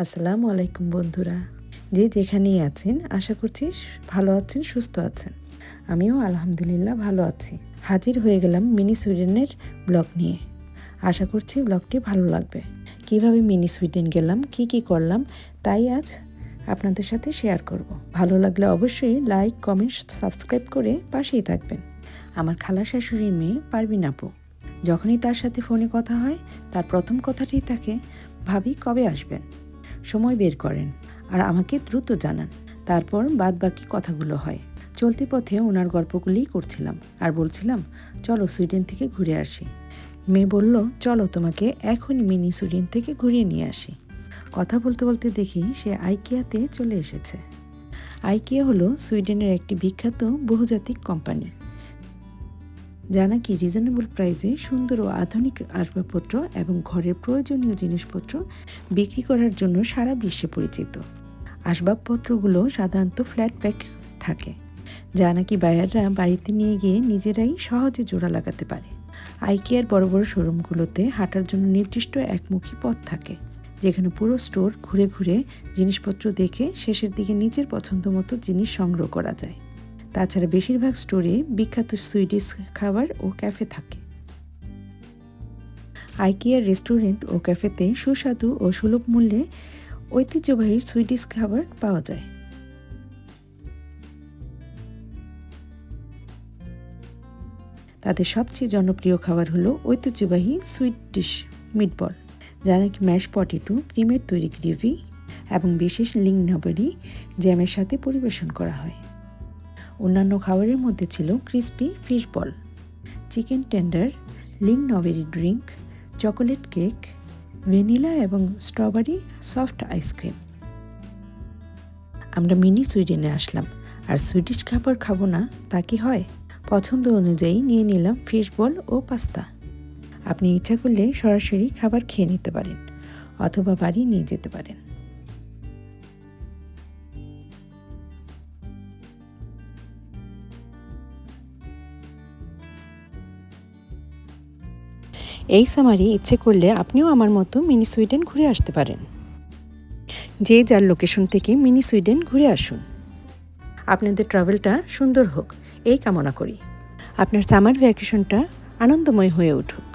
আসসালামু আলাইকুম বন্ধুরা, যে যেখানেই আছেন আশা করছি ভালো আছেন, সুস্থ আছেন। আমিও আলহামদুলিল্লাহ ভালো আছি। হাজির হয়ে গেলাম মিনি সুইডেনের ব্লগ নিয়ে। আশা করছি ব্লগটি ভালো লাগবে। কিভাবে মিনি সুইডেন গেলাম, কি করলাম, তাই আজ আপনাদের সাথে শেয়ার করব। ভালো লাগলে অবশ্যই লাইক, কমেন্ট, সাবস্ক্রাইব করে পাশেই থাকবেন। আমার খালা শাশুড়ির মেয়ে পারবিন আপু, যখনই তার সাথে ফোনে কথা হয় তার প্রথম কথাটি থাকে, ভাবি কবে আসবেন। সময় বের করেন আর আমাকে দ্রুত জানান, তারপর বাদ বাকি কথাগুলো হয়। চলতি পথে ওনার গল্পগুলিই করছিলাম আর বলছিলাম, চলো সুইডেন থেকে ঘুরে আসি। মেয়ে বলল, চলো তোমাকে এখনই মিনি সুইডেন থেকে ঘুরিয়ে নিয়ে আসি। কথা বলতে বলতে দেখি সে আইকিয়াতে চলে এসেছে। আইকিয়া হলো সুইডেনের একটি বিখ্যাত বহুজাতিক কোম্পানি, যা নাকি রিজনেবল প্রাইসে সুন্দর ও আধুনিক আসবাবপত্র এবং ঘরের প্রয়োজনীয় জিনিসপত্র বিক্রি করার জন্য সারা বিশ্বে পরিচিত। আসবাবপত্রগুলো সাধারণত ফ্ল্যাট প্যাক থাকে, যা নাকি বায়াররা বাড়িতে নিয়ে গিয়ে নিজেরাই সহজে জোড়া লাগাতে পারে। আইকিয়ার বড় বড় শোরুমগুলোতে হাঁটার জন্য নির্দিষ্ট একমুখী পথ থাকে, যেখানে পুরো স্টোর ঘুরে ঘুরে জিনিসপত্র দেখে শেষের দিকে নিজের পছন্দ মতো জিনিস সংগ্রহ করা যায়। তাছাড়া বেশিরভাগ স্টোরে বিখ্যাত সুইডিশ খাবার ও ক্যাফে থাকে। আইকিয়ার রেস্টুরেন্ট ও ক্যাফেতে সুস্বাদু ও সুলভ মূল্যে ঐতিহ্যবাহী সুইডিশ খাবার পাওয়া যায়। তাদের সবচেয়ে জনপ্রিয় খাবার হলো ঐতিহ্যবাহী সুইডিশ মিটবল, যা নাকি ম্যাশ পটেটো, ক্রিমের তৈরি গ্রেভি এবং বিশেষ লিংনাবেরি জ্যামের সাথে পরিবেশন করা হয়। অন্যান্য খাবারের মধ্যে ছিল crispy fish ball, chicken tender, lingonberry drink, chocolate cake, vanilla এবং স্ট্রবেরি সফট আইসক্রিম। আমরা মিনি সুইডেনে আসলাম আর সুইডিশ খাবার খাবো না তা কি হয়? পছন্দ অনুযায়ী নিয়ে নিলাম ফিশ বল ও পাস্তা। আপনি ইচ্ছা করলে সরাসরি খাবার খেয়ে নিতে পারেন অথবা বাড়ি নিয়ে যেতে পারেন। এই সামারি ইচ্ছে করলে আপনিও আমার মতো মিনি সুইডেন ঘুরে আসতে পারেন। যে যার লোকেশন থেকে মিনি সুইডেন ঘুরে আসুন। আপনাদের ট্রাভেলটা সুন্দর হোক এই কামনা করি। আপনার সামার ভ্যাকেশনটা আনন্দময় হয়ে উঠুক।